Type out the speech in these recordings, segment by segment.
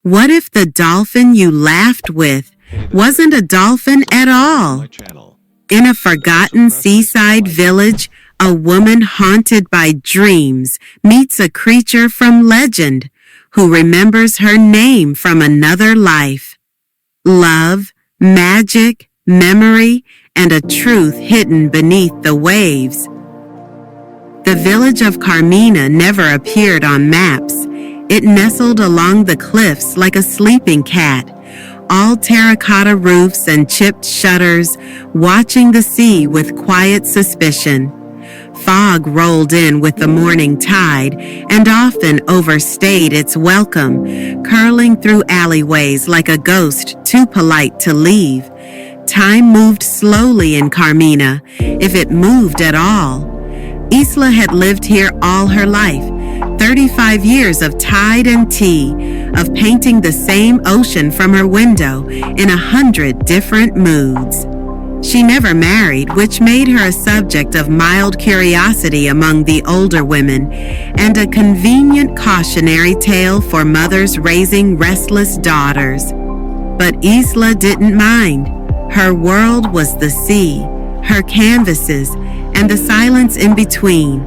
What if the dolphin you laughed with wasn't a dolphin at all? In a forgotten seaside village, a woman haunted by dreams meets a creature from legend who remembers her name from another life. Love, magic, memory, and a truth hidden beneath the waves. The village of Carmina never appeared on maps. It nestled along the cliffs like a sleeping cat, all terracotta roofs and chipped shutters, watching the sea with quiet suspicion. Fog rolled in with the morning tide and often overstayed its welcome, curling through alleyways like a ghost too polite to leave. Time moved slowly in Carmina, if it moved at all. Isla had lived here all her life, 35 years of tide and tea, of painting the same ocean from her window in 100 different moods. She never married, which made her a subject of mild curiosity among the older women, and a convenient cautionary tale for mothers raising restless daughters. But Isla didn't mind. Her world was the sea, her canvases, and the silence in between.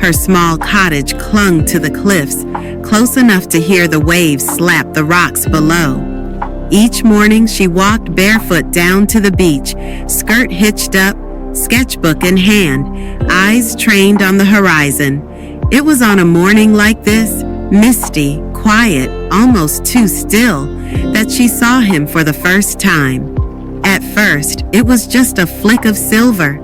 Her small cottage clung to the cliffs, close enough to hear the waves slap the rocks below. Each morning she walked barefoot down to the beach, skirt hitched up, sketchbook in hand, eyes trained on the horizon. It was on a morning like this, misty, quiet, almost too still, that she saw him for the first time. At first, it was just a flick of silver,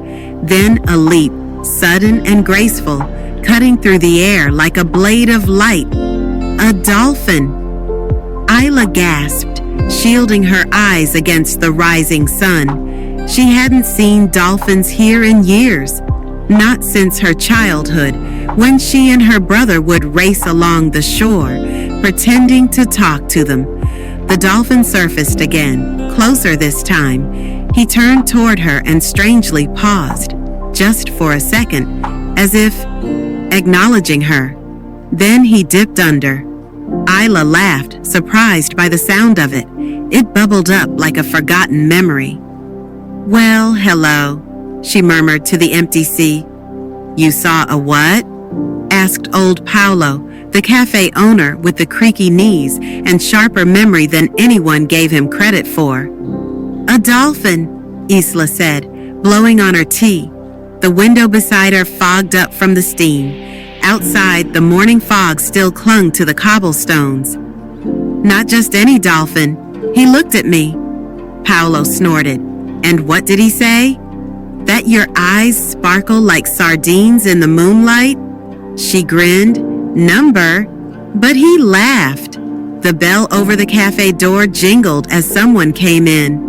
then a leap, sudden and graceful, cutting through the air like a blade of light. A dolphin! Isla gasped, shielding her eyes against the rising sun. She hadn't seen dolphins here in years, not since her childhood, when she and her brother would race along the shore, pretending to talk to them. The dolphin surfaced again, closer this time. He turned toward her and strangely paused, just for a second, as if acknowledging her. Then he dipped under. Isla laughed, surprised by the sound of it. It bubbled up like a forgotten memory. "Well, hello," she murmured to the empty sea. "You saw a what?" asked old Paolo, the cafe owner with the creaky knees and sharper memory than anyone gave him credit for. "A dolphin," Isla said, blowing on her tea. The window beside her fogged up from the steam. Outside, the morning fog still clung to the cobblestones. "Not just any dolphin. He looked at me," Paolo snorted. "And what did he say?" "That your eyes sparkle like sardines in the moonlight?" She grinned. "Number?" But he laughed. The bell over the cafe door jingled as someone came in.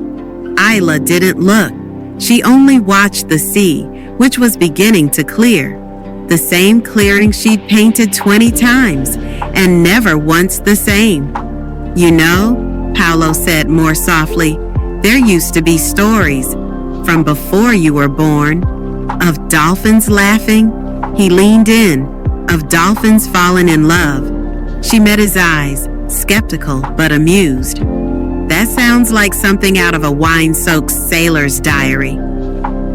Isla didn't look. She only watched the sea, which was beginning to clear. The same clearing she'd painted 20 times, and never once the same. "You know," Paolo said more softly, "there used to be stories, from before you were born, of dolphins laughing." He leaned in, of dolphins falling in love. She met his eyes, skeptical but amused. "That sounds like something out of a wine-soaked sailor's diary."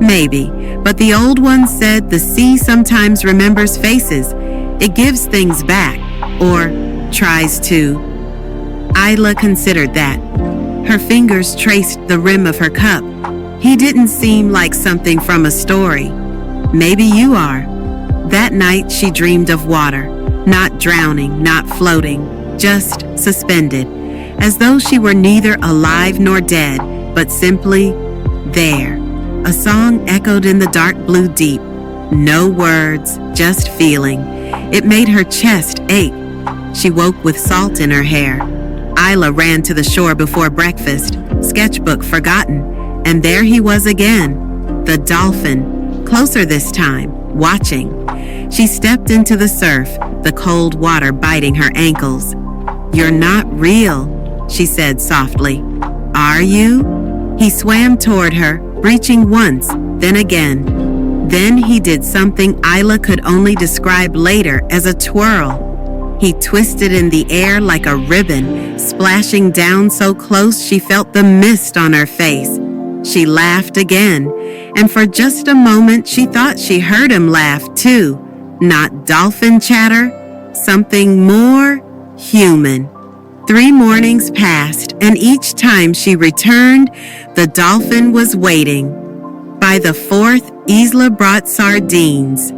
"Maybe, but the old one said the sea sometimes remembers faces. It gives things back, or tries to." Isla considered that. Her fingers traced the rim of her cup. He didn't seem like something from a story. "Maybe you are." That night she dreamed of water, not drowning, not floating, just suspended, as though she were neither alive nor dead, but simply there. A song echoed in the dark blue deep. No words, just feeling. It made her chest ache. She woke with salt in her hair. Isla ran to the shore before breakfast, sketchbook forgotten, and there he was again. The dolphin, closer this time, watching. She stepped into the surf, the cold water biting her ankles. "You're not real," she said softly. "Are you?" He swam toward her, breaching once, then again. Then he did something Isla could only describe later as a twirl. He twisted in the air like a ribbon, splashing down so close she felt the mist on her face. She laughed again, and for just a moment she thought she heard him laugh too. Not dolphin chatter, something more human. 3 mornings passed, and each time she returned, the dolphin was waiting. By the 4th, Isla brought sardines.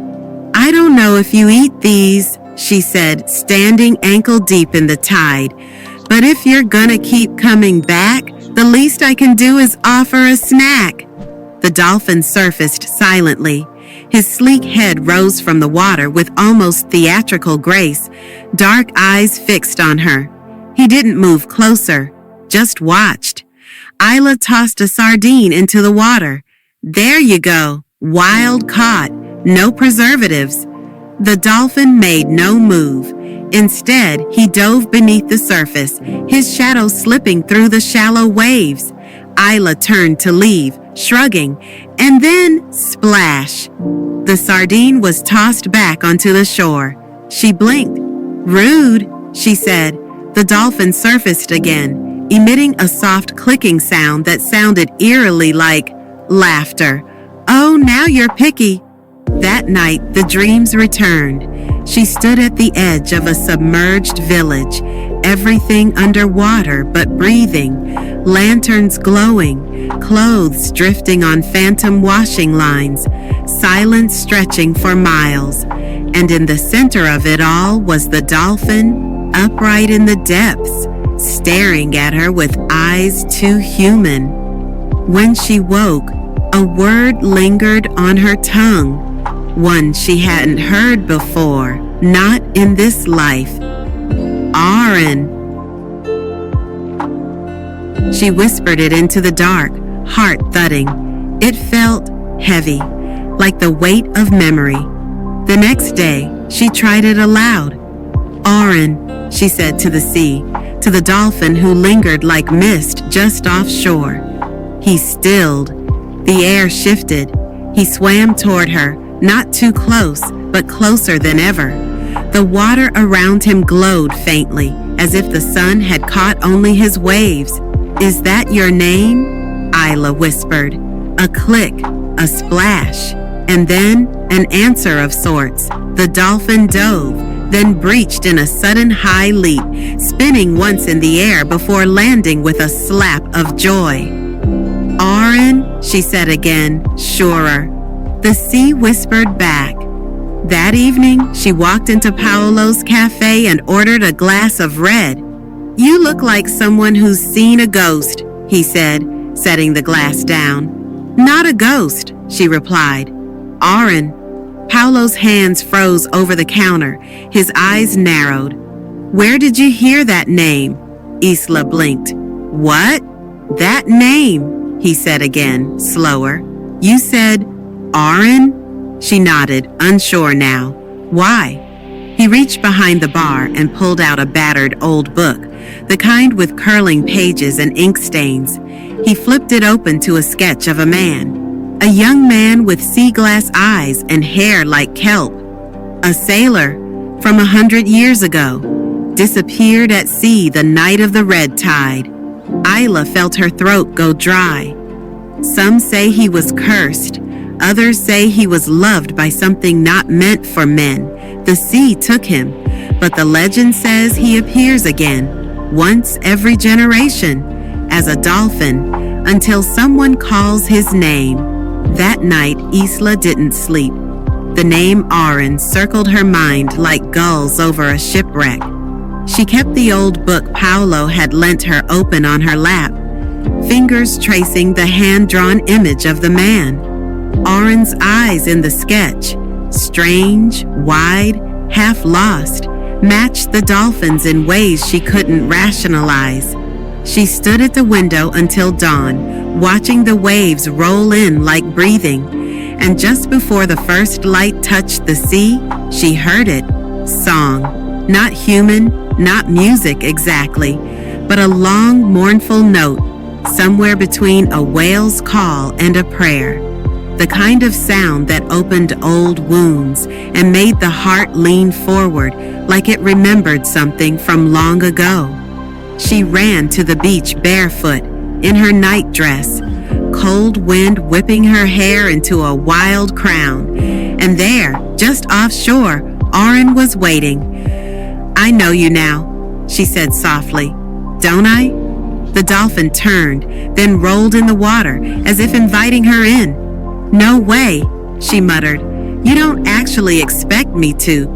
"I don't know if you eat these," she said, standing ankle deep in the tide. "But if you're gonna keep coming back, the least I can do is offer a snack." The dolphin surfaced silently. His sleek head rose from the water with almost theatrical grace, dark eyes fixed on her. He didn't move closer, just watched. Isla tossed a sardine into the water. "There you go, wild caught, no preservatives." The dolphin made no move. Instead, he dove beneath the surface, his shadow slipping through the shallow waves. Isla turned to leave, shrugging, and then splash. The sardine was tossed back onto the shore. She blinked. "Rude," she said. The dolphin surfaced again, emitting a soft clicking sound that sounded eerily like laughter. "Oh, now you're picky." That night, the dreams returned. She stood at the edge of a submerged village, everything underwater but breathing, lanterns glowing, clothes drifting on phantom washing lines, silence stretching for miles. And in the center of it all was the dolphin, upright in the depths, staring at her with eyes too human. When she woke, a word lingered on her tongue, one she hadn't heard before, not in this life. "Aaron." She whispered it into the dark, heart thudding. It felt heavy, like the weight of memory. The next day, she tried it aloud. "Aaron," she said to the sea, to the dolphin who lingered like mist just offshore. He stilled. The air shifted. He swam toward her, not too close, but closer than ever. The water around him glowed faintly, as if the sun had caught only his waves. "Is that your name?" Isla whispered. A click, a splash, and then an answer of sorts. The dolphin dove, then breached in a sudden high leap, spinning once in the air before landing with a slap of joy. "Aaron," she said again, surer. The sea whispered back. That evening, she walked into Paolo's cafe and ordered a glass of red. "You look like someone who's seen a ghost," he said, setting the glass down. "Not a ghost," she replied. "Aaron." Paolo's hands froze over the counter, his eyes narrowed. "Where did you hear that name?" Isla blinked. "What?" "That name," he said again, slower. "You said, Aaron?" She nodded, unsure now. "Why?" He reached behind the bar and pulled out a battered old book, the kind with curling pages and ink stains. He flipped it open to a sketch of a man. A young man with sea glass eyes and hair like kelp. A sailor from 100 years ago. Disappeared at sea the night of the red tide. Isla felt her throat go dry. Some say he was cursed. Others say he was loved by something not meant for men. The sea took him, but the legend says he appears again, once every generation, as a dolphin, until someone calls his name. That night, Isla didn't sleep. The name Aaron circled her mind like gulls over a shipwreck. She kept the old book Paolo had lent her open on her lap, fingers tracing the hand-drawn image of the man. Aaron's eyes in the sketch, strange, wide, half lost, matched the dolphin's in ways she couldn't rationalize. She stood at the window until dawn, watching the waves roll in like breathing, and just before the first light touched the sea, she heard it. Song. Not human, not music exactly, but a long, mournful note, somewhere between a whale's call and a prayer. the kind of sound that opened old wounds and made the heart lean forward like it remembered something from long ago. She ran to the beach barefoot, in her nightdress, cold wind whipping her hair into a wild crown. And there, just offshore, Oren was waiting. "I know you now," she said softly. "Don't I?" The dolphin turned, then rolled in the water as if inviting her in. "No way," she muttered. "You don't actually expect me to."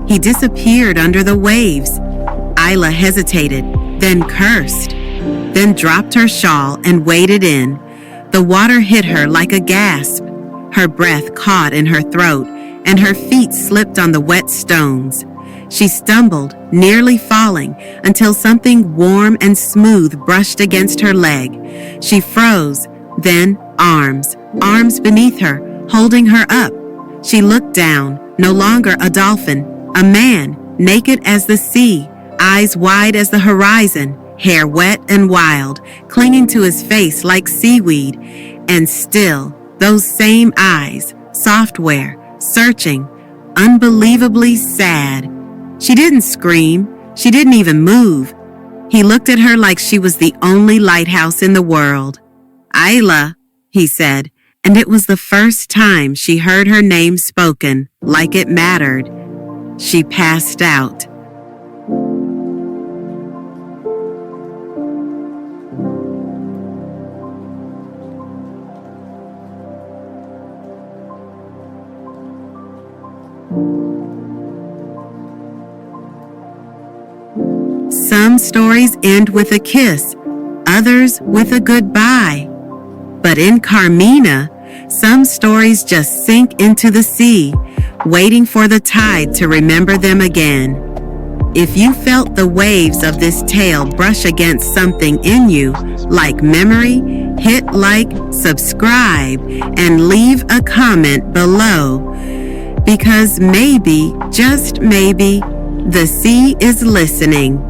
He disappeared under the waves. Isla hesitated, then cursed, then dropped her shawl and waded in. The water hit her like a gasp. Her breath caught in her throat, and her feet slipped on the wet stones. She stumbled, nearly falling, until something warm and smooth brushed against her leg. She froze, then arms beneath her, holding her up. She looked down, no longer a dolphin, a man, naked as the sea, eyes wide as the horizon, hair wet and wild, clinging to his face like seaweed. And still, those same eyes, software, searching, unbelievably sad. She didn't scream. She didn't even move. He looked at her like she was the only lighthouse in the world. "Isla," he said, and it was the first time she heard her name spoken like it mattered. She passed out. Some stories end with a kiss, others with a goodbye. But in Carmina, some stories just sink into the sea, waiting for the tide to remember them again. If you felt the waves of this tale brush against something in you, like memory, hit like, subscribe, and leave a comment below. Because maybe, just maybe, the sea is listening.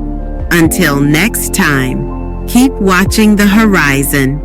Until next time, keep watching the horizon.